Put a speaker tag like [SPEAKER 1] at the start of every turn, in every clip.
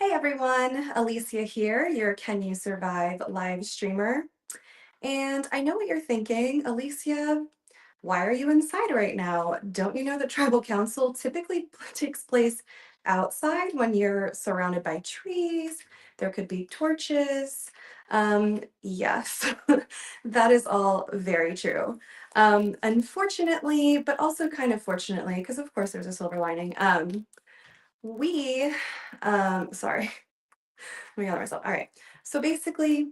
[SPEAKER 1] Hey everyone, Alicia here, your Can You Survive live streamer. And I know what you're thinking, Alicia, why are you inside right now? Don't you know that tribal council typically takes place outside when you're surrounded by trees? There could be torches. Yes, that is all very true. Unfortunately, but also kind of fortunately, because of course there's a silver lining. We, sorry. Let me gather myself. All right. So basically,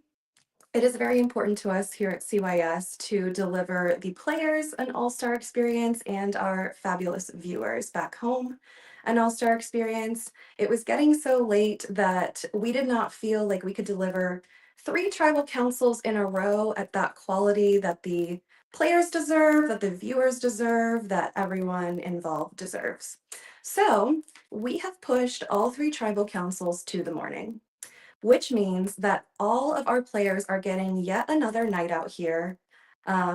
[SPEAKER 1] it is very important to us here at CYS to deliver the players an all-star experience and our fabulous viewers back home an all-star experience. It was getting so late that we did not feel like we could deliver 3 tribal councils in a row at that quality that the players deserve, that the viewers deserve, that everyone involved deserves. So we have pushed all 3 tribal councils to the morning, which means that all of our players are getting yet another night out here,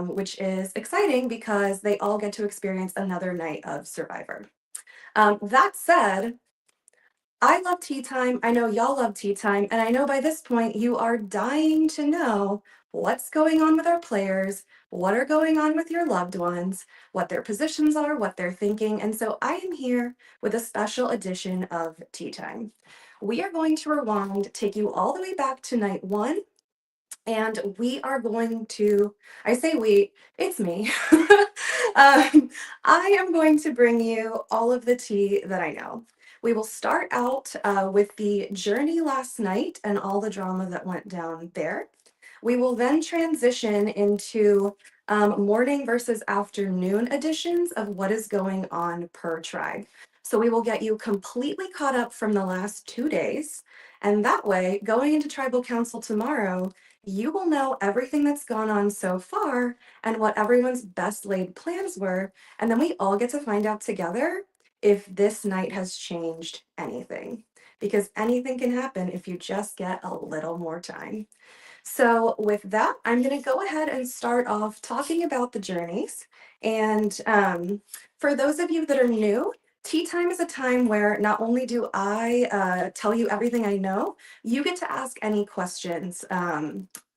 [SPEAKER 1] which is exciting because they all get to experience another night of Survivor. That said, I love tea time. I know y'all love tea time. And I know by this point you are dying to know what's going on with our players, what are going on with your loved ones, what their positions are, what they're thinking. And so I am here with a special edition of Tea Time. We are going to rewind, take you all the way back to night 1. And we are going to, I say we, it's me. I am going to bring you all of the tea that I know. We will start out with the journey last night and all the drama that went down there. We will then transition into morning versus afternoon editions of what is going on per tribe. So we will get you completely caught up from the last 2 days. And that way, going into tribal council tomorrow, you will know everything that's gone on so far and what everyone's best laid plans were. And then we all get to find out together if this night has changed anything. Because anything can happen if you just get a little more time. So with that, I'm going to go ahead and start off talking about the journeys. And for those of you that are new, tea time is a time where not only do I tell you everything I know, you get to ask any questions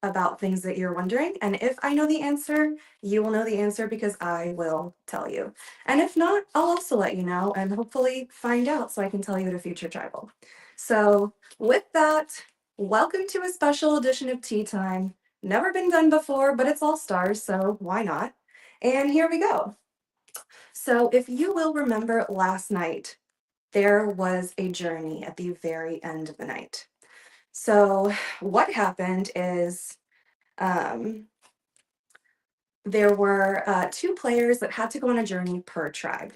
[SPEAKER 1] about things that you're wondering. And if I know the answer, you will know the answer because I will tell you. And if not, I'll also let you know and hopefully find out so I can tell you at a future tribal. So with that, welcome to a special edition of Tea Time. Never been done before, but it's all stars, so why not? And here we go. So if you will remember last night, there was a journey at the very end of the night. So what happened is there were 2 players that had to go on a journey per tribe.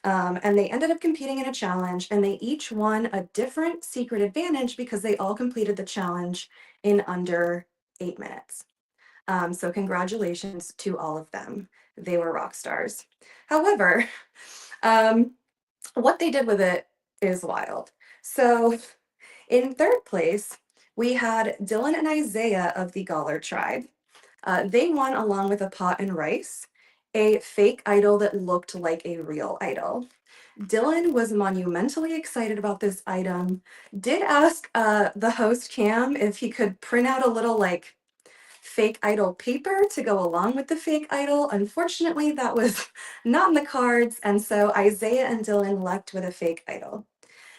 [SPEAKER 1] And they ended up competing in a challenge, and they each won a different secret advantage because they all completed the challenge in under 8 minutes. So congratulations to all of them. They were rock stars. However, what they did with it is wild. So in 3rd place, we had Dylan and Isaiah of the Gawler tribe. They won along with a pot and rice, a fake idol that looked like a real idol. Dylan was monumentally excited about this item, did ask the host Cam if he could print out a little like fake idol paper to go along with the fake idol. Unfortunately, that was not in the cards, and so Isaiah and Dylan left with a fake idol.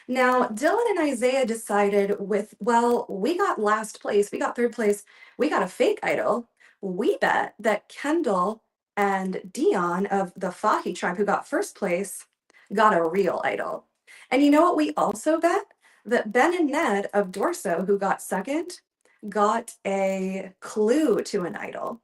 [SPEAKER 1] Now, Dylan and Isaiah decided well, we got last place, we got 3rd place, we got a fake idol. We bet that Kendall and Dion of the Fahi tribe, who got 1st place, got a real idol. And you know what we also bet? That Ben and Ned of Dorso, who got 2nd, got a clue to an idol.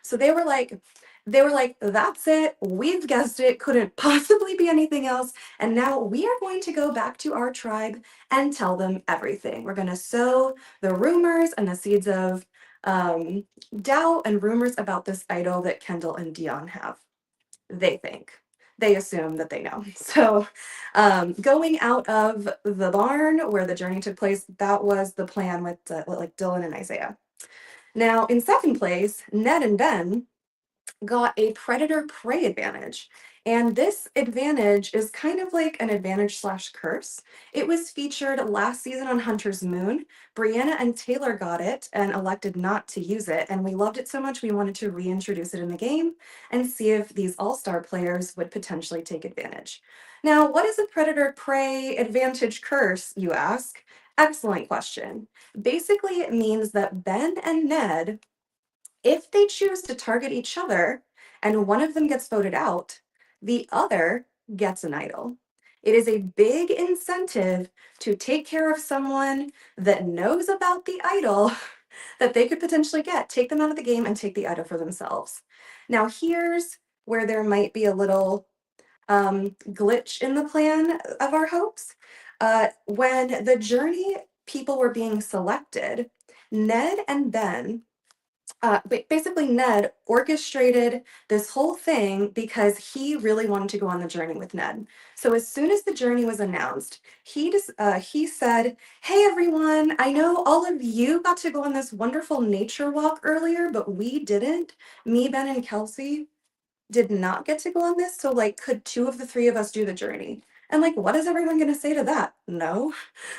[SPEAKER 1] So they were like, that's it. We've guessed it. Couldn't possibly be anything else. And now we are going to go back to our tribe and tell them everything. We're going to sow the rumors and the seeds of doubt and rumors about this idol that Kendall and Dion have. They think. They assume that they know. So going out of the barn where the journey took place, that was the plan with like Dylan and Isaiah. Now in 2nd place, Ned and Ben got a predator prey advantage. And this advantage is kind of like an advantage slash curse. It was featured last season on Hunter's Moon. Brianna and Taylor got it and elected not to use it. And we loved it so much, we wanted to reintroduce it in the game and see if these all-star players would potentially take advantage. Now, what is a predator prey advantage curse, you ask? Excellent question. Basically, it means that Ben and Ned, if they choose to target each other and one of them gets voted out, the other gets an idol. It is a big incentive to take care of someone that knows about the idol that they could potentially get, take them out of the game and take the idol for themselves. Now, here's where there might be a little glitch in the plan of our hopes. When the journey people were being selected, Ned and Ben basically Ned orchestrated this whole thing because he really wanted to go on the journey with Ned. So as soon as the journey was announced, he said, "Hey everyone, I know all of you got to go on this wonderful nature walk earlier, but we didn't. Me, Ben, and Kelsey did not get to go on this. So like, could two of the three of us do the journey?" And like, what is everyone going to say to that? No.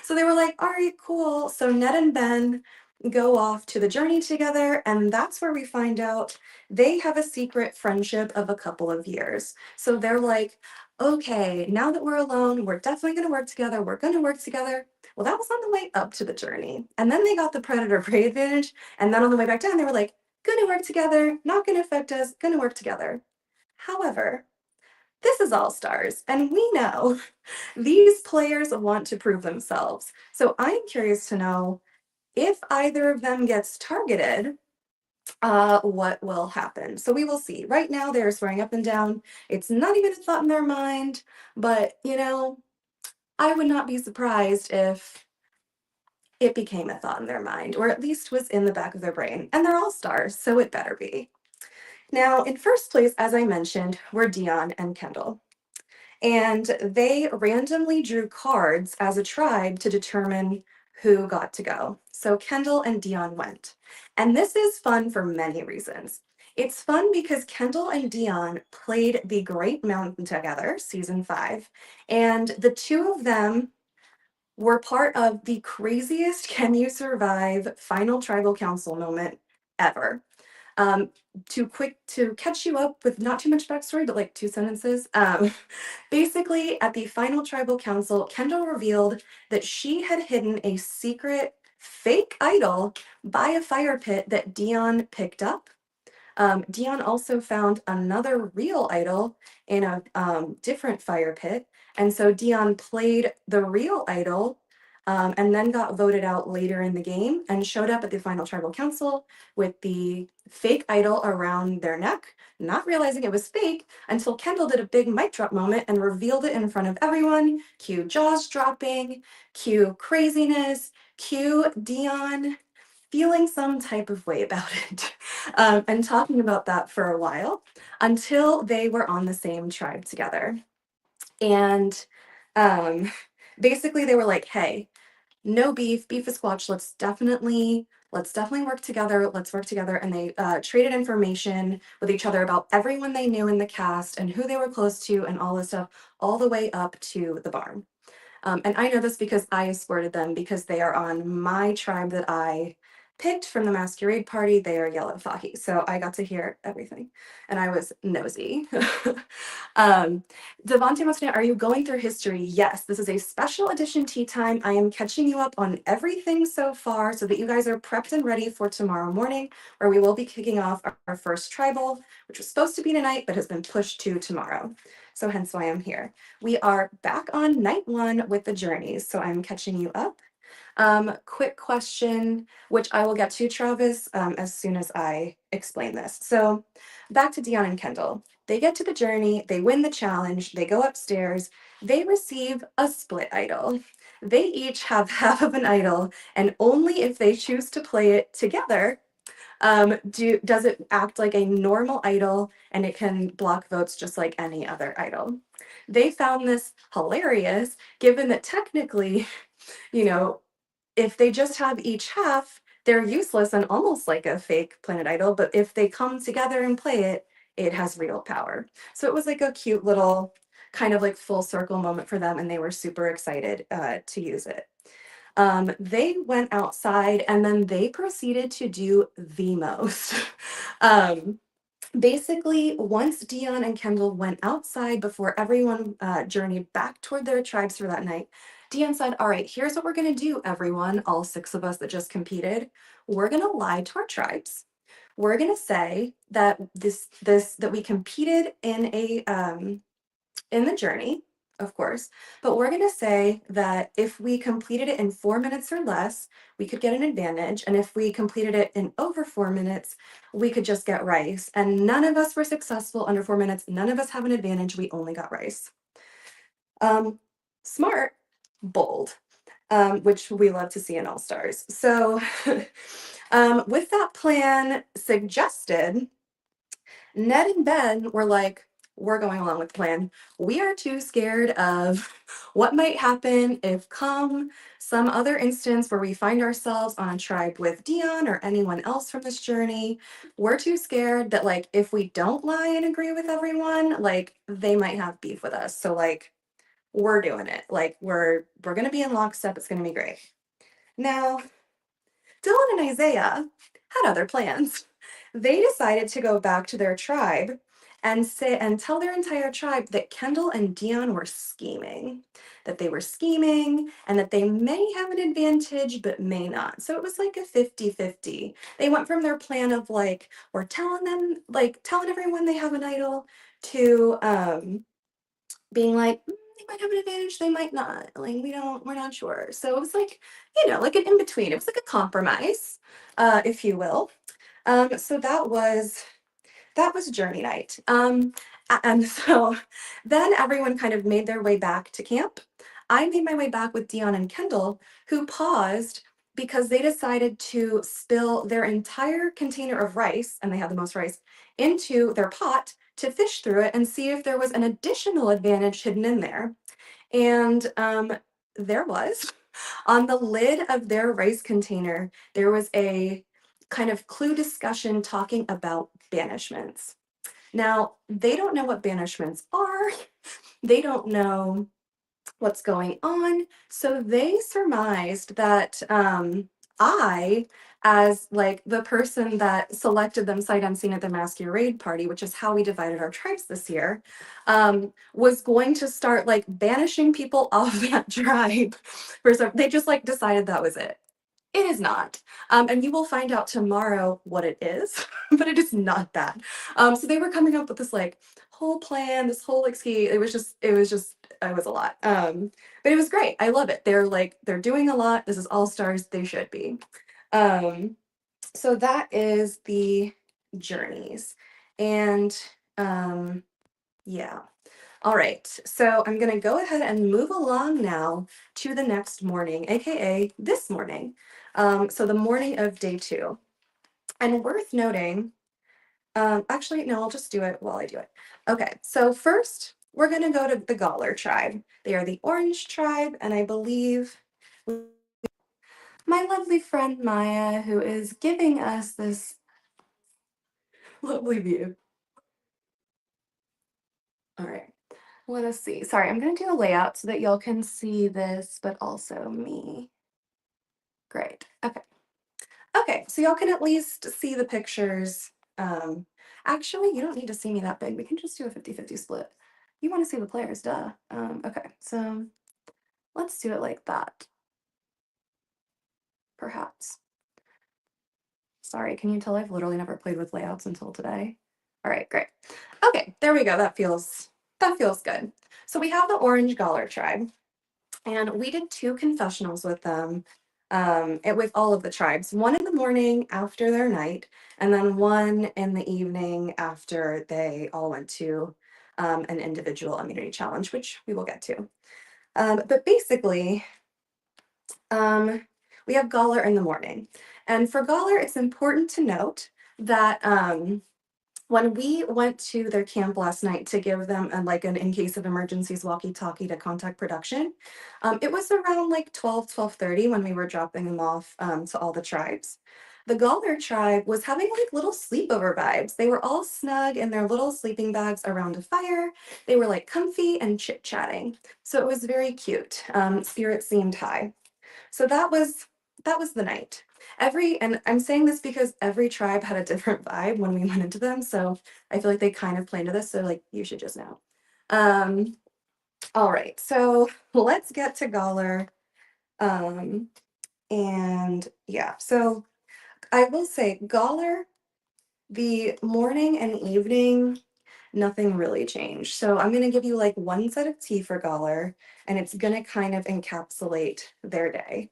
[SPEAKER 1] So they were like, all right, cool. So Ned and Ben go off to the journey together. And that's where we find out they have a secret friendship of a couple of years. So they're like, okay, now that we're alone, we're definitely going to work together. We're going to work together. Well, that was on the way up to the journey. And then they got the predator prey advantage. And then on the way back down, they were like, going to work together, not going to affect us, going to work together. However, this is All Stars, and we know these players want to prove themselves. So I'm curious to know if either of them gets targeted, what will happen? So we will see. Right now, they're swearing up and down. It's not even a thought in their mind, but I would not be surprised if it became a thought in their mind, or at least was in the back of their brain. And they're all stars, so it better be. Now, in first place, as I mentioned, were Dion and Kendall. And they randomly drew cards as a tribe to determine who got to go. So Kendall and Dion went. And this is fun for many reasons. It's fun because Kendall and Dion played the Great Mountain together, season 5, and the two of them were part of the craziest Can You Survive final tribal council moment ever. Um, to catch you up with not too much backstory, but like 2 sentences. Basically, at the final tribal council, Kendall revealed that she had hidden a secret fake idol by a fire pit that Dion picked up. Dion also found another real idol in a different fire pit. And so Dion played the real idol and then got voted out later in the game and showed up at the final tribal council with the fake idol around their neck, not realizing it was fake until Kendall did a big mic drop moment and revealed it in front of everyone. Cue jaws dropping, cue craziness, cue Dion feeling some type of way about it and talking about that for a while until they were on the same tribe together. And um, basically they were like, hey, no beef, beef is squash. Let's definitely work together. Let's work together. And they traded information with each other about everyone they knew in the cast and who they were close to and all this stuff, all the way up to the barn. And I know this because I escorted them because they are on my tribe that I picked from the masquerade party. They are Yellow Fahi. So I got to hear everything and I was nosy. Devontae wants to know, are you going through history? Yes, this is a special edition tea time. I am catching you up on everything so far so that you guys are prepped and ready for tomorrow morning, where we will be kicking off our first tribal, which was supposed to be tonight, but has been pushed to tomorrow. So hence why I'm here. We are back on night 1 with the journeys, so I'm catching you up. Quick question, which I will get to, Travis, as soon as I explain this. So back to Dion and Kendall. They get to the journey, they win the challenge, they go upstairs, they receive a split idol. They each have half of an idol, and only if they choose to play it together does it act like a normal idol and it can block votes just like any other idol. They found this hilarious, given that technically, you know, if they just have each half, they're useless and almost like a fake Planet Idol. But if they come together and play it, it has real power. So it was like a cute little kind of like full circle moment for them, and they were super excited to use it. They went outside and then they proceeded to do the most. um, Basically, once Dion and Kendall went outside before everyone journeyed back toward their tribes for that night, Dion said, "All right, here's what we're going to do, everyone, all six of us that just competed. We're going to lie to our tribes. We're going to say that that we competed in the journey, of course, but we're going to say that if we completed it in 4 minutes or less, we could get an advantage. And if we completed it in over 4 minutes, we could just get rice. And none of us were successful under 4 minutes. None of us have an advantage. We only got rice." Um, Smart, bold, which we love to see in All Stars. So, with that plan suggested, Ned and Ben were like, "We're going along with the plan. We are too scared of what might happen if, come some other instance where we find ourselves on a tribe with Dion or anyone else from this journey, we're too scared that, like, if we don't lie and agree with everyone, like, they might have beef with us. So, like, we're doing it. Like, we're gonna be in lockstep. It's gonna be great." Now, Dylan and Isaiah had other plans. They decided to go back to their tribe and say and tell their entire tribe that Kendall and Dion were scheming, that they were scheming and that they may have an advantage but may not. So it was like a 50-50. They went from their plan of like, we're telling them, like telling everyone they have an idol, to being like, they might have an advantage, they might not. Like, we're not sure. So it was like, like an in between. It was like a compromise, if you will. So that was journey night. And so then everyone kind of made their way back to camp. I made my way back with Dion and Kendall, who paused because they decided to spill their entire container of rice, and they had the most rice, into their pot to fish through it and see if there was an additional advantage hidden in there. And there was. On the lid of their rice container, there was a kind of clue discussion talking about banishments. Now, they don't know what banishments are. They don't know what's going on. So they surmised that I, as like the person that selected them sight unseen at the masquerade party, which is how we divided our tribes this year, was going to start like banishing people off that tribe. They just like decided that was it. It is not. And you will find out tomorrow what it is, but it is not that. So they were coming up with this like whole plan, this whole like ski. It was a lot. But it was great. I love it. They're doing a lot. This is All Stars. They should be. Um, so that is the journeys. And yeah. All right, so I'm going to go ahead and move along now to the next morning, aka this morning. So the morning of day 2. And worth noting, actually, no, I'll just do it while I do it. Okay, so first we're going to go to the Gawler tribe. They are the Orange tribe, and I believe my lovely friend Maya, who is giving us this lovely view. All right. Let us see. Sorry, I'm going to do a layout so that y'all can see this, but also me. Great. Okay. Okay, so y'all can at least see the pictures. Actually, you don't need to see me that big. We can just do a 50-50 split. You want to see the players, duh. Okay, so let's do it like that. Perhaps. Sorry, can you tell I've literally never played with layouts until today? All right, great. Okay, there we go. That feels good. So we have the Orange Gawler tribe, and we did 2 confessionals with them, with all of the tribes. One in the morning after their night, and then one in the evening after they all went to an individual immunity challenge, which we will get to. But basically, we have Gawler in the morning. And for Gawler, it's important to note that when we went to their camp last night to give them like an in case of emergencies walkie-talkie to contact production, it was around like 12:30 when we were dropping them off to all the tribes. The Gauler tribe was having like little sleepover vibes. They were all snug in their little sleeping bags around a fire. They were like comfy and chit-chatting. So it was very cute. Spirit seemed high. So that was the night. And I'm saying this because every tribe had a different vibe when we went into them. So I feel like they kind of planned to this. So like you should just know. Um, all right, so let's get to Gawler. Um, and yeah, so I will say Gawler, the morning and evening, nothing really changed. So I'm gonna give you like one set of tea for Gawler, and it's gonna kind of encapsulate their day.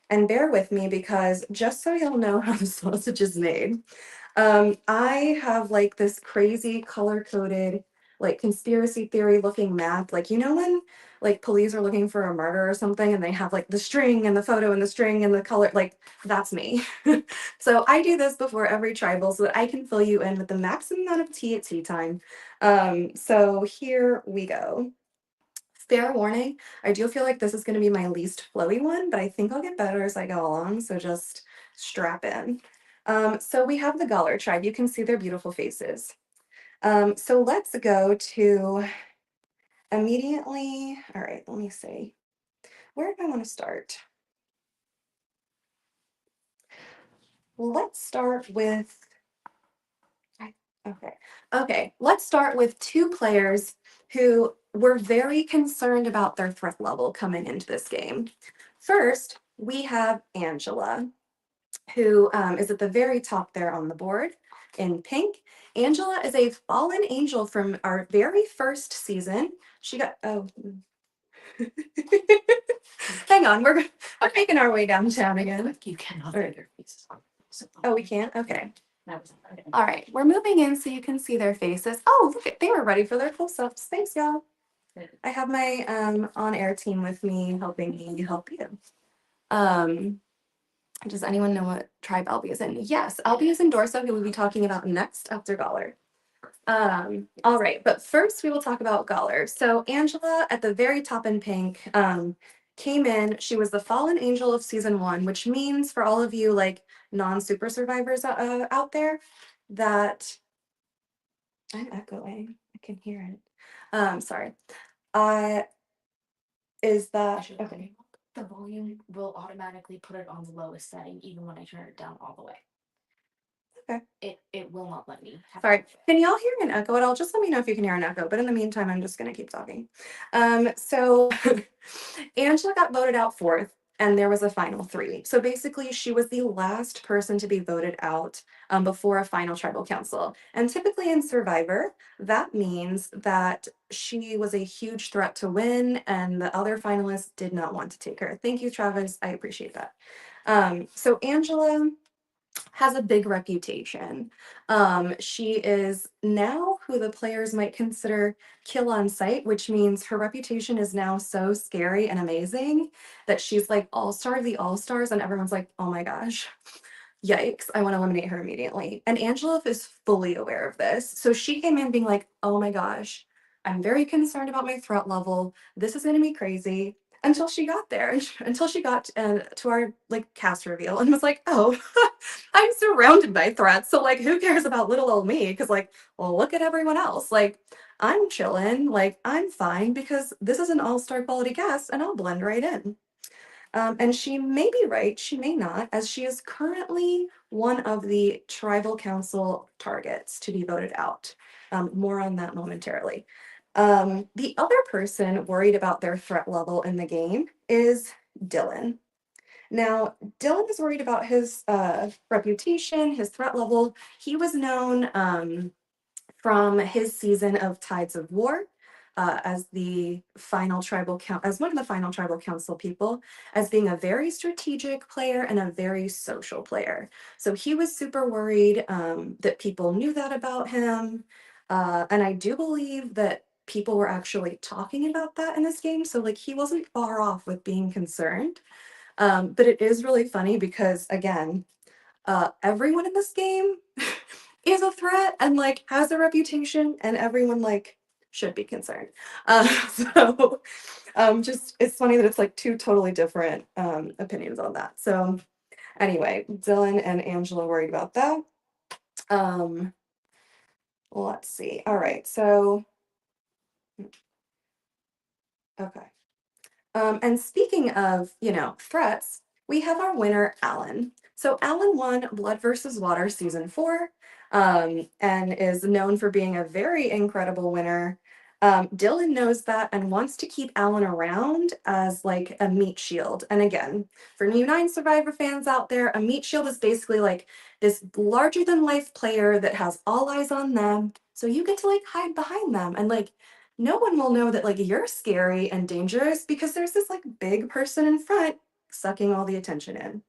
[SPEAKER 1] And bear with me because just so you'll know how the sausage is made, I have like this crazy color coded, like conspiracy theory looking map. Like, you know, when like police are looking for a murder or something and they have like the string and the photo and the string and the color, like that's me. So I do this before every tribal so that I can fill you in with the maximum amount of tea at tea time. So here we go. Fair warning, I do feel like this is going to be my least flowy one, but I think I'll get better as I go along, so just strap in. So we have the Gawler tribe. You can see their beautiful faces. So let's go to immediately. All right, let me see. Where do I want to start? Let's start with. Okay. Okay, let's start with two players who were very concerned about their threat level coming into this game. First, we have Angela, who is at the very top there on the board in pink. Angela is a fallen angel from our very first season. She got, oh, hang on, we're making our way downtown again.
[SPEAKER 2] You cannot
[SPEAKER 1] All right.
[SPEAKER 2] see their faces.
[SPEAKER 1] Oh, we can't? Okay.
[SPEAKER 2] That was okay.
[SPEAKER 1] All right, we're moving in so you can see their faces. Oh, look, they were ready for their close-ups. Thanks, y'all. I have my on-air team with me helping me help you. Um, does anyone know what tribe Albie is in? Yes, Albie is in Dorso, who we'll be talking about next after Gawler. All right, but first we will talk about Gawler. So Angela at the very top in pink came in. She was the fallen angel of season 1, which means for all of you like non-super survivors out there that I'm echoing. I can hear it. Sorry. Uh, is that okay?
[SPEAKER 2] The volume will automatically put it on the lowest setting, even when I turn it down all the way.
[SPEAKER 1] Okay.
[SPEAKER 2] It will not let me.
[SPEAKER 1] Sorry. Can y'all hear an echo at all? Just let me know if you can hear an echo. But in the meantime, I'm just gonna keep talking. So Angela got voted out fourth, and there was a final 3. So basically, she was the last person to be voted out before a final tribal council. And typically in Survivor, that means that she was a huge threat to win, and the other finalists did not want to take her. Thank you, Travis. I appreciate that. So Angela has a big reputation. She is now who the players might consider kill on sight, which means her reputation is now so scary and amazing that she's like all-star of the all-stars, and everyone's like, oh my gosh, yikes, I want to eliminate her immediately. And Angela is fully aware of this. So she came in being like, oh my gosh, I'm very concerned about my threat level. This is going to be crazy. Until she got there, until she got to our like cast reveal and was like, oh, I'm surrounded by threats. So like, who cares about little old me? Because like, well, look at everyone else. Like, I'm chilling. Like, I'm fine because this is an all-star quality cast and I'll blend right in. And she may be right, she may not, as she is currently one of the tribal council targets to be voted out. More on that momentarily. The other person worried about their threat level in the game is Dylan. Now, Dylan is worried about his reputation, his threat level. He was known from his season of Tides of War as as one of the final tribal council people, as being a very strategic player and a very social player. So he was super worried that people knew that about him. And I do believe that people were actually talking about that in this game. So like he wasn't far off with being concerned. But it is really funny because again, everyone in this game is a threat and like has a reputation, and everyone like should be concerned. So just it's funny that it's like two totally different opinions on that. So Anyway, Dylan and Angela worried about that. Um, let's see. All right, so okay. And speaking of, threats, we have our winner, Alan. So Alan won Blood versus Water season 4, and is known for being a very incredible winner. Dylan knows that and wants to keep Alan around as like a meat shield. And again, for new Nine Survivor fans out there, a meat shield is basically like this larger than life player that has all eyes on them. So you get to like hide behind them and like no one will know that like you're scary and dangerous because there's this like big person in front sucking all the attention in.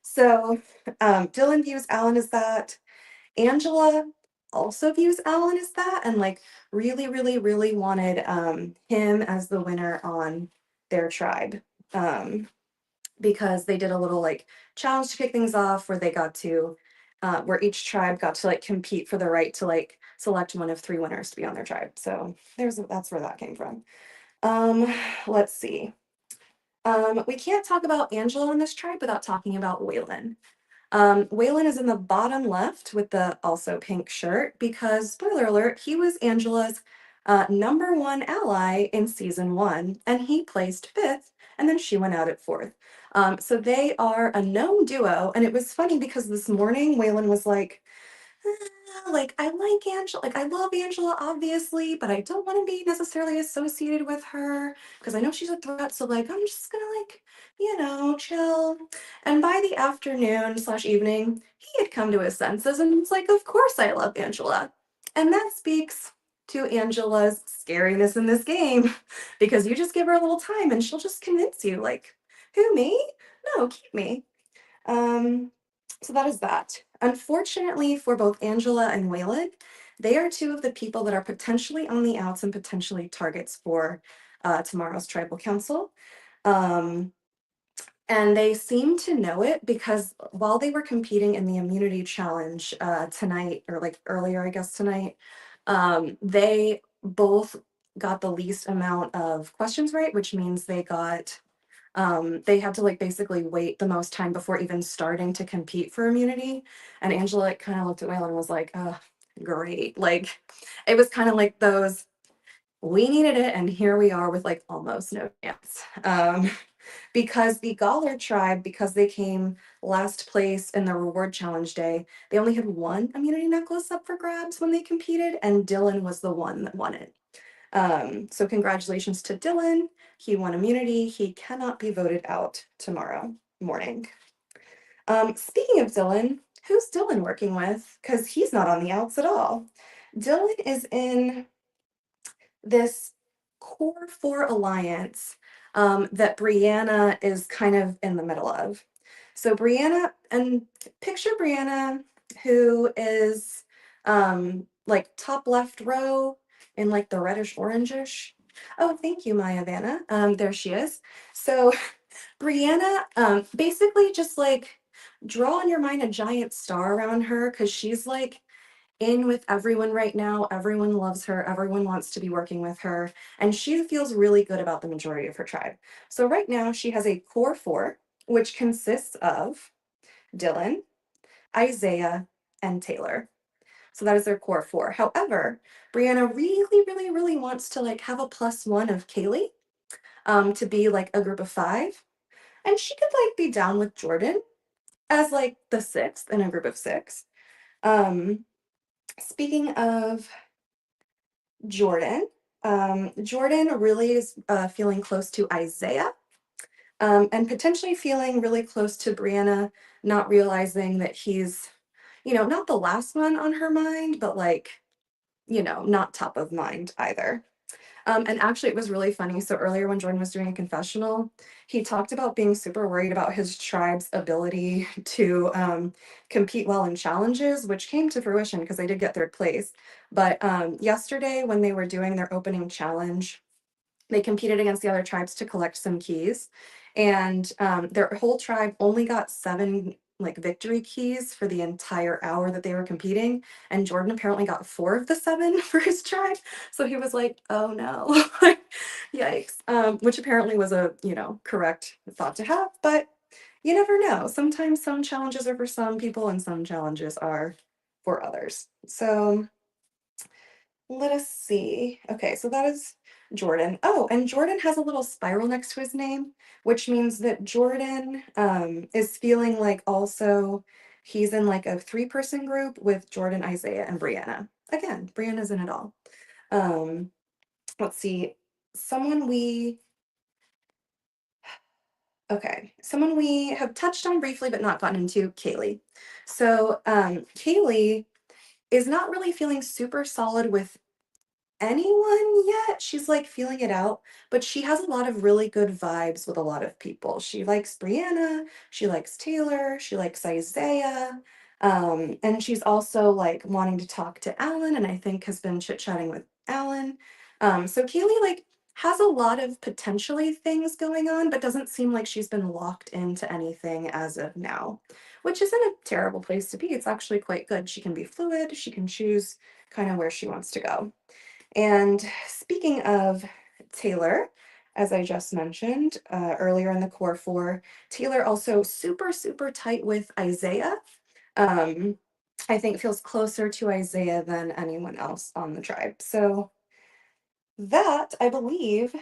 [SPEAKER 1] So Dylan views Alan as that. Angela also views Alan as that and like really, really, really wanted him as the winner on their tribe. Um, because they did a little like challenge to kick things off where they got to where each tribe got to like compete for the right to like select one of 3 winners to be on their tribe. So that's where that came from. Um, let's see. We can't talk about Angela in this tribe without talking about Waylon. Waylon is in the bottom left with the also pink shirt because, spoiler alert, he was Angela's #1 ally in season 1, and he placed 5th, and then she went out at 4th. So they are a known duo, and it was funny because this morning Waylon was like, I like Angela, like, I love Angela, obviously, but I don't want to be necessarily associated with her because I know she's a threat. So, like, I'm just gonna, like, chill. And by the afternoon slash evening, he had come to his senses and was like, of course I love Angela. And that speaks to Angela's scariness in this game because you just give her a little time and she'll just convince you, like, who, me? No, keep me. Um, so that is that. Unfortunately for both Angela and Waylon, they are 2 of the people that are potentially on the outs and potentially targets for tomorrow's tribal council. Um, and they seem to know it because while they were competing in the immunity challenge tonight, or like earlier, I guess tonight, they both got the least amount of questions right, which means they had to like basically wait the most time before even starting to compete for immunity. And Angela like, kind of looked at Waylon and was like, oh, great. Like it was kind of like those, we needed it, and here we are with like almost no chance. Because the Galler tribe, because they came last place in the reward challenge day, they only had 1 immunity necklace up for grabs when they competed, and Dylan was the one that won it. So congratulations to Dylan. He won immunity. He cannot be voted out tomorrow morning. Speaking of Dylan, who's Dylan working with? Because he's not on the outs at all. Dylan is in this core 4 alliance that Brianna is kind of in the middle of. So Brianna, and picture Brianna, who is like top left row in like the reddish orangish. Oh, thank you, Maya Vanna. There she is. So Brianna, basically just like draw in your mind a giant star around her because she's like in with everyone right now. Everyone loves her. Everyone wants to be working with her. And she feels really good about the majority of her tribe. So right now she has a core 4, which consists of Dylan, Isaiah, and Taylor. So that is their core 4. However, Brianna really, really, really wants to like have a +1 of Kaylee to be like a group of 5. And she could like be down with Jordan as like the 6th in a group of 6. Um, Speaking of Jordan. Jordan really is feeling close to Isaiah, and potentially feeling really close to Brianna, not realizing that he's, not the last one on her mind, but like, not top of mind either. And actually, it was really funny. So earlier, when Jordan was doing a confessional, he talked about being super worried about his tribe's ability to compete well in challenges, which came to fruition because they did get 3rd place. But yesterday, when they were doing their opening challenge, they competed against the other tribes to collect some keys, and their whole tribe only got 7 like victory keys for the entire hour that they were competing, and Jordan apparently got 4 of the 7 for his tribe. So he was like, oh no. Like, yikes. Which apparently was a correct thought to have, but you never know. Sometimes some challenges are for some people and some challenges are for others. So let us see. Okay, so that is Jordan. Oh, and Jordan has a little spiral next to his name, which means that Jordan is feeling like also he's in like a three-person group with Jordan, Isaiah, and Brianna. Again, Brianna's in it all. Um, let's see. Someone we someone we have touched on briefly but not gotten into, Kaylee. So Kaylee is not really feeling super solid with anyone yet. She's like feeling it out, but she has a lot of really good vibes with a lot of people. She likes Brianna, she likes Taylor, she likes Isaiah. And she's also like wanting to talk to Alan, and I think has been chit-chatting with Alan. So Keely like has a lot of potentially things going on, but doesn't seem like she's been locked into anything as of now, which isn't a terrible place to be. It's actually quite good. She can be fluid, she can choose kind of where she wants to go. And speaking of Taylor, as I just mentioned earlier in the core four, Taylor also super, super tight with Isaiah. Um, I think feels closer to Isaiah than anyone else on the tribe. So that, I believe,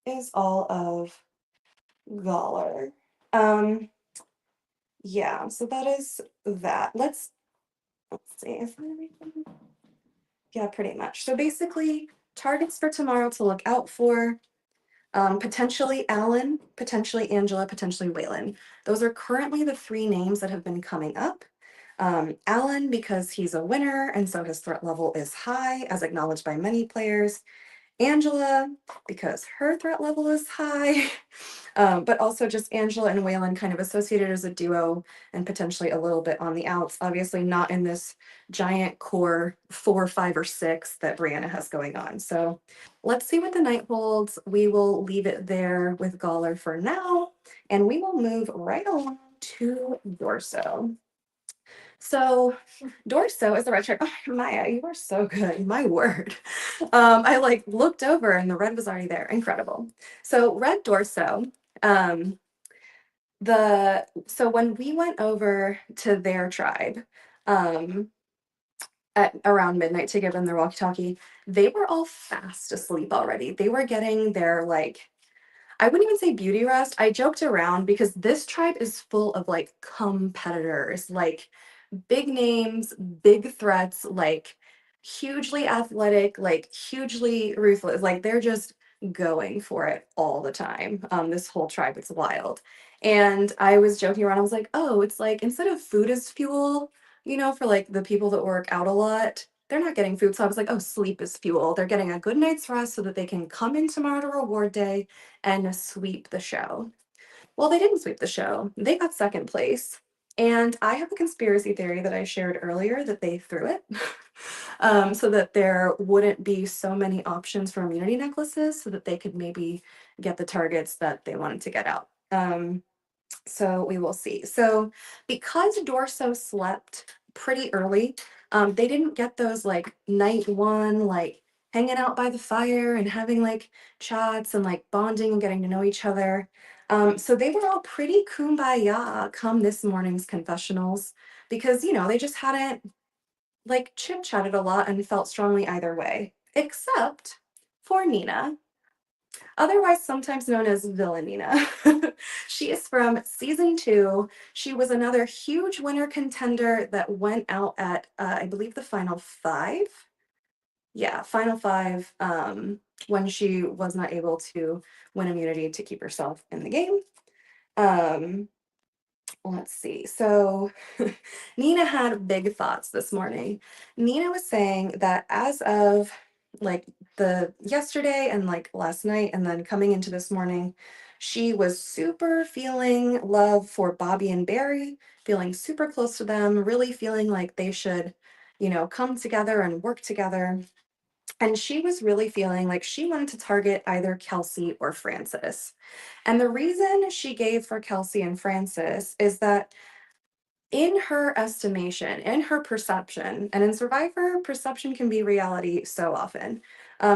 [SPEAKER 1] is all of Galler. Um, yeah, so that is that. Let's see, is that everything? Yeah, pretty much. So basically, targets for tomorrow to look out for. Potentially Alan, potentially Angela, potentially Waylon. Those are currently the three names that have been coming up. Alan, because he's a winner, and so his threat level is high, as acknowledged by many players. Angela, because her threat level is high, but also just Angela and Waylon kind of associated as a duo and potentially a little bit on the outs. Obviously, not in this giant core 4, 5, or 6 that Brianna has going on. So let's see what the night holds. We will leave it there with Galler for now, and we will move right along to Dorso. So Dorso is the red shirt. Oh, Maya, you are so good. My word. I like looked over and the red was already there. Incredible. So red Dorso. Um, so when we went over to their tribe, um, at around midnight to give them their walkie-talkie, they were all fast asleep already. They were getting their like I wouldn't even say beauty rest. I joked around because this tribe is full of like competitors, like big names, big threats, like hugely athletic, like hugely ruthless. Like they're just going for it all the time. This whole tribe is wild. And I was joking around. I was like, oh, it's like instead of food as fuel, for like the people that work out a lot, they're not getting food. So I was like, oh, sleep is fuel. They're getting a good night's rest so that they can come in tomorrow to reward day and sweep the show. Well, they didn't sweep the show. They got second place. And I have a conspiracy theory that I shared earlier that they threw it so that there wouldn't be so many options for immunity necklaces so that they could maybe get the targets that they wanted to get out. So we will see. So because Dorso slept pretty early, they didn't get those like night one, like hanging out by the fire and having like chats and like bonding and getting to know each other. So they were all pretty kumbaya come this morning's confessionals because, they just hadn't like chit chatted a lot and felt strongly either way, except for Nina, otherwise sometimes known as Villanina. She is from season 2. She was another huge winner contender that went out at, I believe, the final 5. Yeah, final 5, when she was not able to win immunity to keep herself in the game. Um, Let's see. So Nina had big thoughts this morning. Nina was saying that as of like the yesterday and like last night and then coming into this morning, she was super feeling love for Bobby and Barry, feeling super close to them, really feeling like they should, come together and work together. And she was really feeling like she wanted to target either Kelsey or Francis. And the reason she gave for Kelsey and Francis is that in her estimation, in her perception, and in Survivor, perception can be reality so often.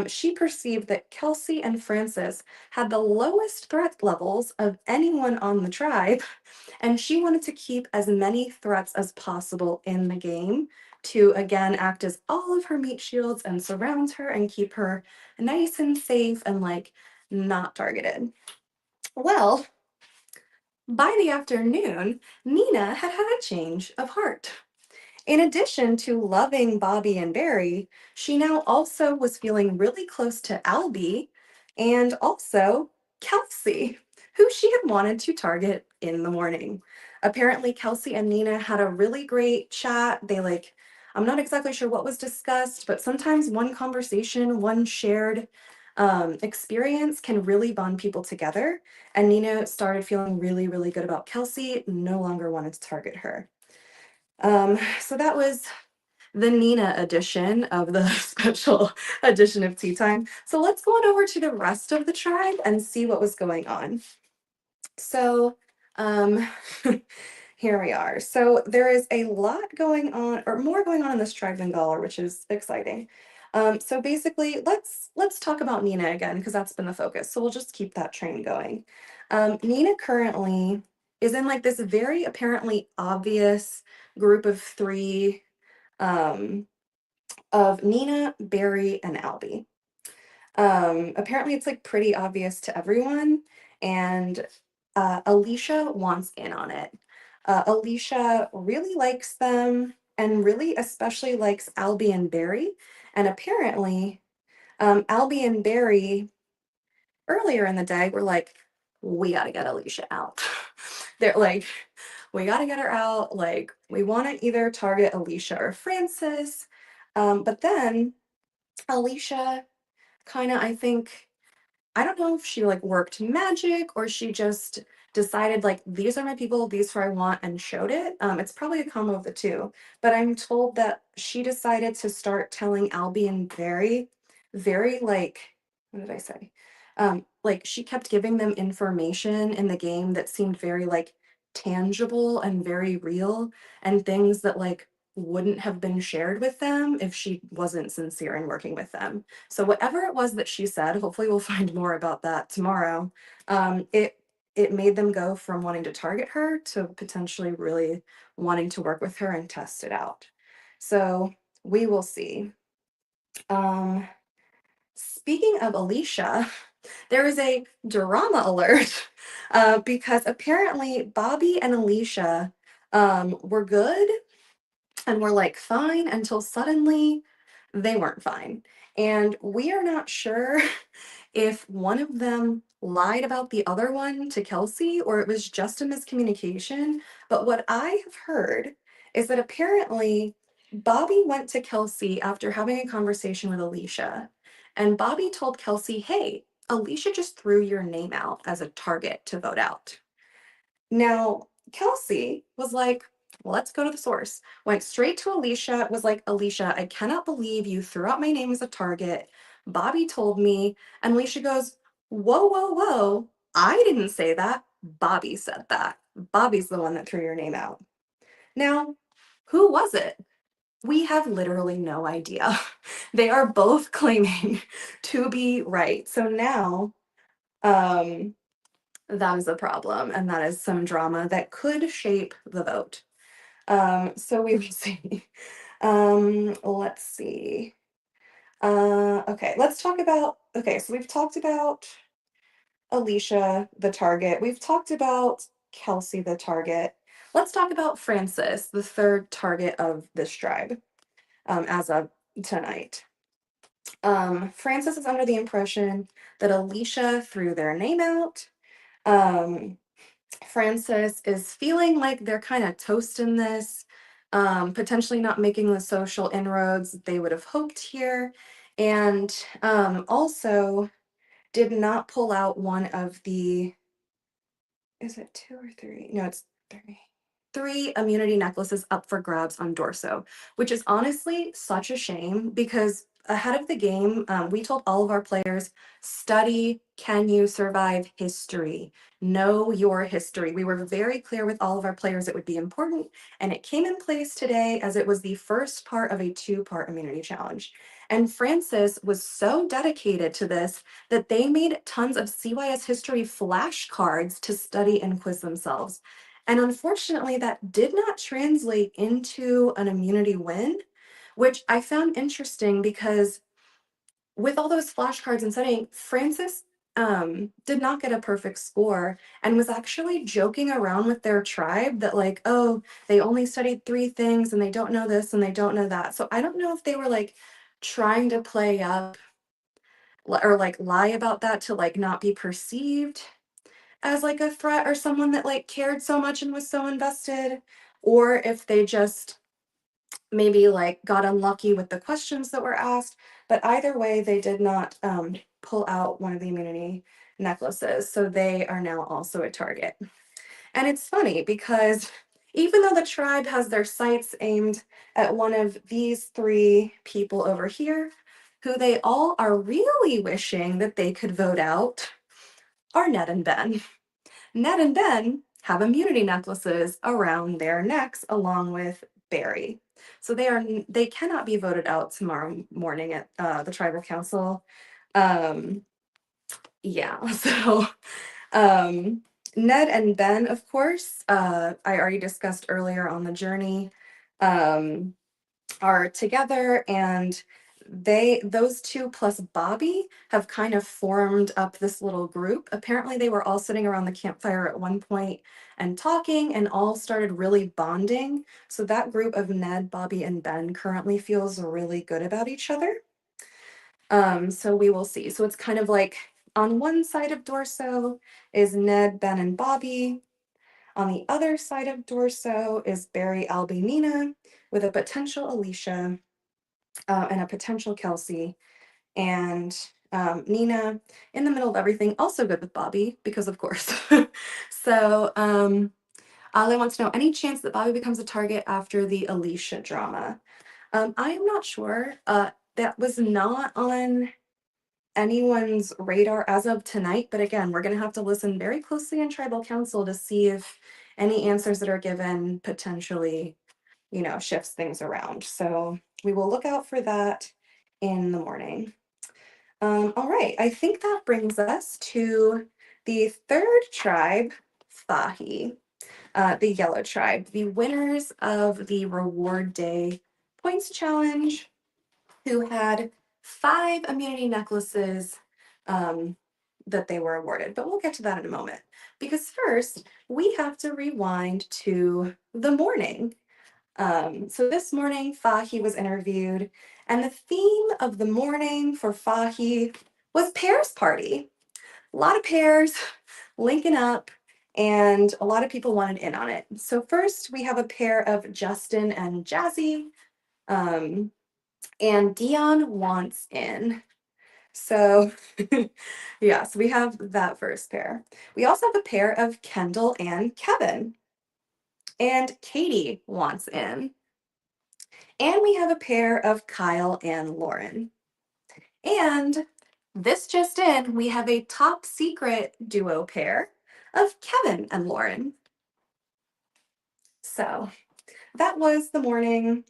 [SPEAKER 1] She perceived that Kelsey and Francis had the lowest threat levels of anyone on the tribe, and she wanted to keep as many threats as possible in the game to again act as all of her meat shields and surround her and keep her nice and safe and like not targeted. Well, by the afternoon, Nina had had a change of heart. In addition to loving Bobby and Barry, she now also was feeling really close to Albie and also Kelsey, who she had wanted to target in the morning. Apparently, Kelsey and Nina had a really great chat. I'm not exactly sure what was discussed, but sometimes one conversation, one shared experience can really bond people together. And Nina started feeling really, really good about Kelsey, no longer wanted to target her. So that was the Nina edition of the special edition of Tea Time. So let's go on over to the rest of the tribe and see what was going on. So um, here we are. So there is a lot going on, or more going on in this tribe than Galar, which is exciting. So basically, let's talk about Nina again because that's been the focus. So we'll just keep that train going. Nina currently is in like this very apparently obvious group of three um, of Nina, Barry, and Albie. Apparently, it's like pretty obvious to everyone, and Alicia wants in on it. Alicia really likes them and really especially likes Albie and Barry. And apparently, Albie and Barry earlier in the day were like, we got to get Alicia out. They're like, we got to get her out. Like, we want to either target Alicia or Francis. But then Alicia kind of, I think, I don't know if she like worked magic or she just decided like these are my people, these are who I want and showed it. It's probably a combo of the two. But I'm told that she decided to start telling Albie and Barry very like what did I say? Like she kept giving them information in the game that seemed very like tangible and very real and things that like wouldn't have been shared with them if she wasn't sincere in working with them. So whatever it was that she said, hopefully we'll find more about that tomorrow. It made them go from wanting to target her to potentially really wanting to work with her and test it out. So we will see. Um, Speaking of Alicia, there is a drama alert because apparently Bobby and Alicia were good and were like fine until suddenly they weren't fine. And we are not sure if one of them lied about the other one to Kelsey or it was just a miscommunication. But what I have heard is that apparently Bobby went to Kelsey after having a conversation with Alicia. And Bobby told Kelsey, hey, Alicia just threw your name out as a target to vote out. Now, Kelsey was like, well, let's go to the source. Went straight to Alicia, was like, Alicia, I cannot believe you threw out my name as a target. Bobby told me. And Alicia goes, whoa, whoa, whoa. I didn't say that. Bobby said that. Bobby's the one that threw your name out. Now, who was it? We have literally no idea. They are both claiming to be right. So now, um, that is a problem, and that is some drama that could shape the vote. So we will see. Let's see. Okay, let's talk about. Okay, so we've talked about Alicia, the target. We've talked about Kelsey, the target. Let's talk about Francis, the third target of this tribe, as of tonight. Francis is under the impression that Alicia threw their name out. Um, Francis is feeling like they're kind of toasting this, potentially not making the social inroads they would have hoped here, and also did not pull out one of the, is it two or three? No, it's three. Three immunity necklaces up for grabs on Dorso, which is honestly such a shame because ahead of the game, we told all of our players, study, can you survive history? Know your history. We were very clear with all of our players it would be important, and it came in place today as it was the first part of a two-part immunity challenge. And Francis was so dedicated to this that they made tons of CYS history flashcards to study and quiz themselves. And unfortunately, that did not translate into an immunity win, which I found interesting because with all those flashcards and studying, Francis did not get a perfect score and was actually joking around with their tribe that, like, oh, they only studied three things and they don't know this and they don't know that. So I don't know if they were like trying to play up or like lie about that to like not be perceived as like a threat or someone that like cared so much and was so invested, or if they just maybe like got unlucky with the questions that were asked. But either way, they did not pull out one of the immunity necklaces. So they are now also a target. And it's funny because even though the tribe has their sights aimed at one of these three people over here, who they all are really wishing that they could vote out, are Ned and Ben. Ned and Ben have immunity necklaces around their necks along with Barry. So they cannot be voted out tomorrow morning at the tribal council. Um, yeah, so Ned and Ben, of course, I already discussed earlier on the journey, um, are together, and those two plus Bobby have kind of formed up this little group. Apparently they were all sitting around the campfire at one point and talking and all started really bonding. So that group of Ned, Bobby, and Ben currently feels really good about each other. So we will see. So it's kind of like on one side of Dorso is Ned, Ben, and Bobby. On the other side of Dorso is Barry, Albie, Nina, with a potential Alicia and a potential Kelsey. And Nina, in the middle of everything, also good with Bobby, because of course. So Ale wants to know, any chance that Bobby becomes a target after the Alicia drama? I am not sure. That was not on anyone's radar as of tonight, but again, we're going to have to listen very closely in tribal council to see if any answers that are given potentially, shifts things around. So we will look out for that in the morning. All right, I think that brings us to the third tribe, Fahi, the yellow tribe, the winners of the reward day points challenge, who had 5 immunity necklaces that they were awarded. But we'll get to that in a moment. Because first, we have to rewind to the morning. So this morning, Fahi was interviewed, and the theme of the morning for Fahi was Pear's Party. A lot of pairs linking up, and a lot of people wanted in on it. So first, we have a pair of Justin and Jazzy. Um, and Dion wants in. So, yeah, so we have that first pair. We also have a pair of Kendall and Kevin. And Katie wants in. And we have a pair of Kyle and Lauren. And this just in, we have a top secret duo pair of Kevin and Lauren. So that was the morning.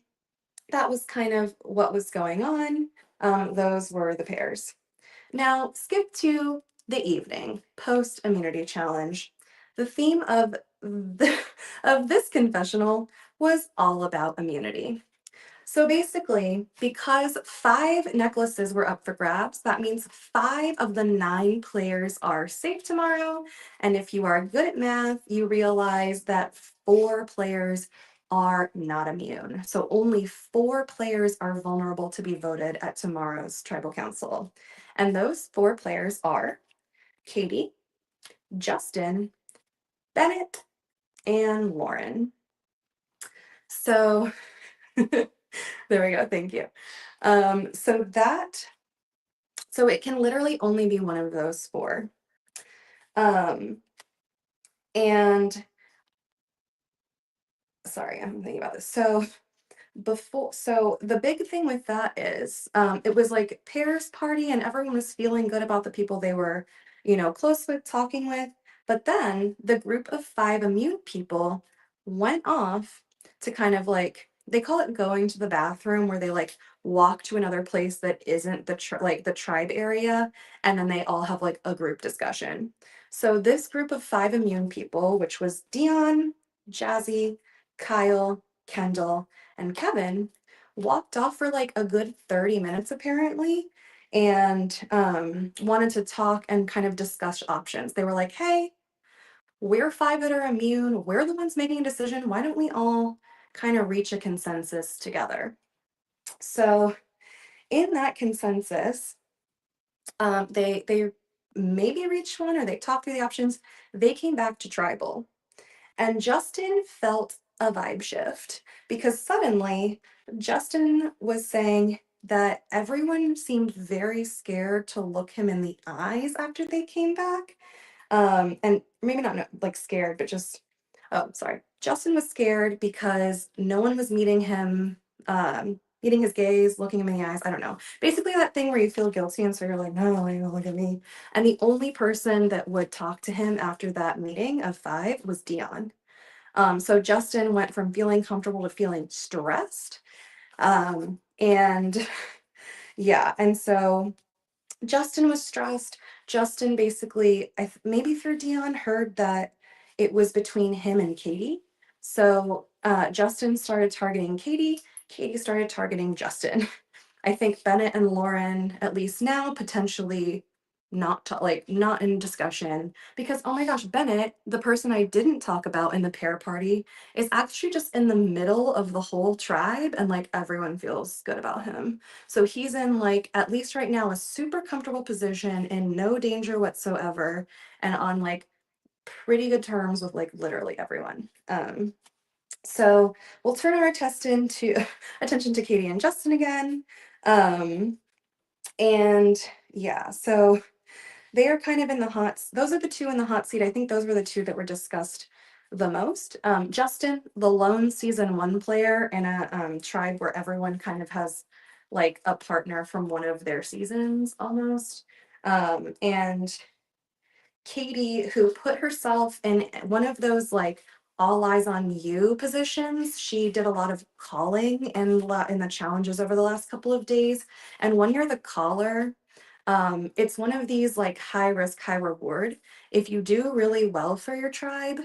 [SPEAKER 1] That was kind of what was going on. Those were the pairs. Now, skip to the evening, post immunity challenge. The theme of this confessional was all about immunity. So basically, because 5 necklaces were up for grabs, that means 5 of the 9 players are safe tomorrow. And if you are good at math, you realize that 4 players are not immune. So only 4 players are vulnerable to be voted at tomorrow's tribal council. And those 4 players are Katie, Justin, Bennett, and Lauren. So there we go. Thank you. So it can literally only be one of those 4. Um, and sorry, I'm thinking about this. So the big thing with that is it was like Pear's party and everyone was feeling good about the people they were, close with, talking with. But then the group of 5 immune people went off to kind of like they call it going to the bathroom, where they like walk to another place that isn't like the tribe area, and then they all have like a group discussion. So this group of five immune people, which was Dion, Jazzy, Kyle, Kendall, and Kevin, walked off for like a good 30 minutes apparently, and wanted to talk and kind of discuss options. They were like, hey, we're five that are immune. We're the ones making a decision. Why don't we all kind of reach a consensus together? So, in that consensus, they maybe reached one, or they talked through the options. They came back to tribal, and Justin felt a vibe shift because suddenly Justin was saying that everyone seemed very scared to look him in the eyes after they came back. And maybe not, no, like scared, but just, oh, sorry. Justin was scared because no one was meeting him, meeting his gaze, looking him in the eyes. I don't know. Basically, that thing where you feel guilty, and so you're like, no, like, look at me. And the only person that would talk to him after that meeting of five was Dion. So Justin went from feeling comfortable to feeling stressed. And yeah, and so Justin was stressed. Justin basically, maybe through Dion, heard that it was between him and Katie. So Justin started targeting Katie. Katie started targeting Justin. I think Bennett and Lauren, at least now, potentially not in discussion, because oh my gosh, Bennett, the person I didn't talk about in the pair party, is actually just in the middle of the whole tribe, and like everyone feels good about him. So he's in, like, at least right now, a super comfortable position, in no danger whatsoever, and on like pretty good terms with like literally everyone. So we'll turn our attention to Katie and Justin again. Um, and yeah, so they are kind of in the those are the two in the hot seat. I think those were the two that were discussed the most. Justin, the lone season one player in a tribe where everyone kind of has like a partner from one of their seasons almost. And Katie, who put herself in one of those like all eyes on you positions. She did a lot of calling in the challenges over the last couple of days. And when you're the caller, it's one of these like high risk, high reward. If you do really well for your tribe,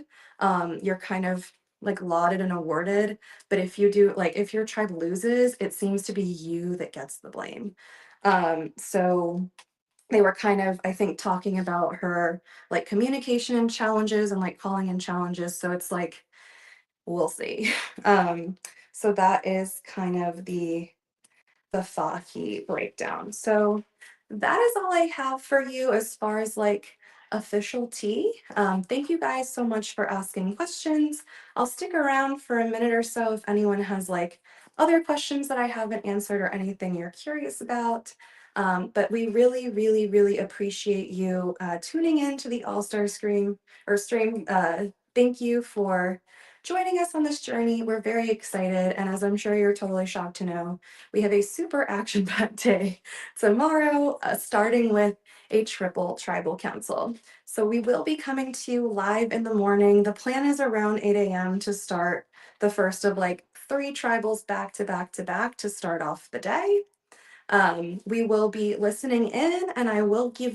[SPEAKER 1] you're kind of like lauded and awarded. But if you do, like, if your tribe loses, it seems to be you that gets the blame. So they were kind of, I think, talking about her like communication challenges and like calling in challenges. So it's like, we'll see. So that is kind of the Faki breakdown. So that is all I have for you as far as like official tea. Thank you guys so much for asking questions. I'll stick around for a minute or so if anyone has like other questions that I haven't answered or anything you're curious about. But we really, really, really appreciate you tuning in to the All-Star stream. Thank you for joining us on this journey. We're very excited. And as I'm sure you're totally shocked to know, we have a super action-packed day tomorrow, starting with a triple tribal council. So we will be coming to you live in the morning. The plan is around 8 a.m. to start the first of like 3 tribals back to back to back to start off the day. We will be listening in, and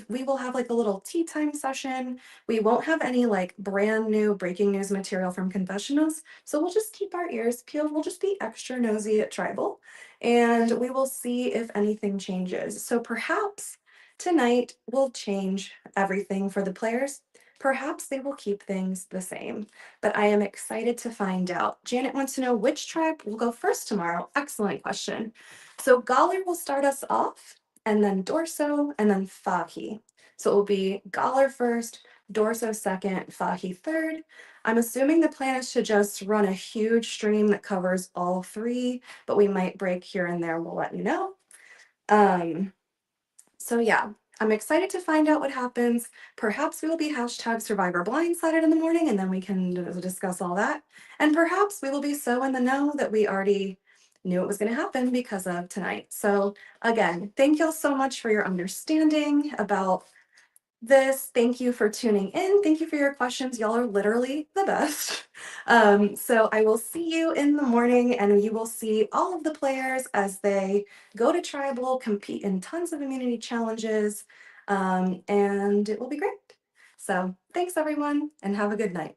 [SPEAKER 1] we will have like a little tea time session. We won't have any like brand new breaking news material from confessionals. So we'll just keep our ears peeled. We'll just be extra nosy at tribal, and we will see if anything changes. So perhaps tonight will change everything for the players. Perhaps they will keep things the same, but I am excited to find out. Janet wants to know which tribe will go first tomorrow. Excellent question. So Galler will start us off, and then Dorso, and then Fahi. So it will be Galler first, Dorso second, Fahi third. I'm assuming the plan is to just run a huge stream that covers all 3, but we might break here and there. We'll let you know. So yeah, I'm excited to find out what happens. Perhaps we will be hashtag Survivor Blindsided in the morning, and then we can discuss all that. And perhaps we will be so in the know that we already knew it was going to happen because of tonight. So again, thank y'all so much for your understanding about this. Thank you for tuning in. Thank you for your questions. Y'all are literally the best. So I will see you in the morning, and you will see all of the players as they go to tribal, compete in tons of immunity challenges, and it will be great. So thanks everyone, and have a good night.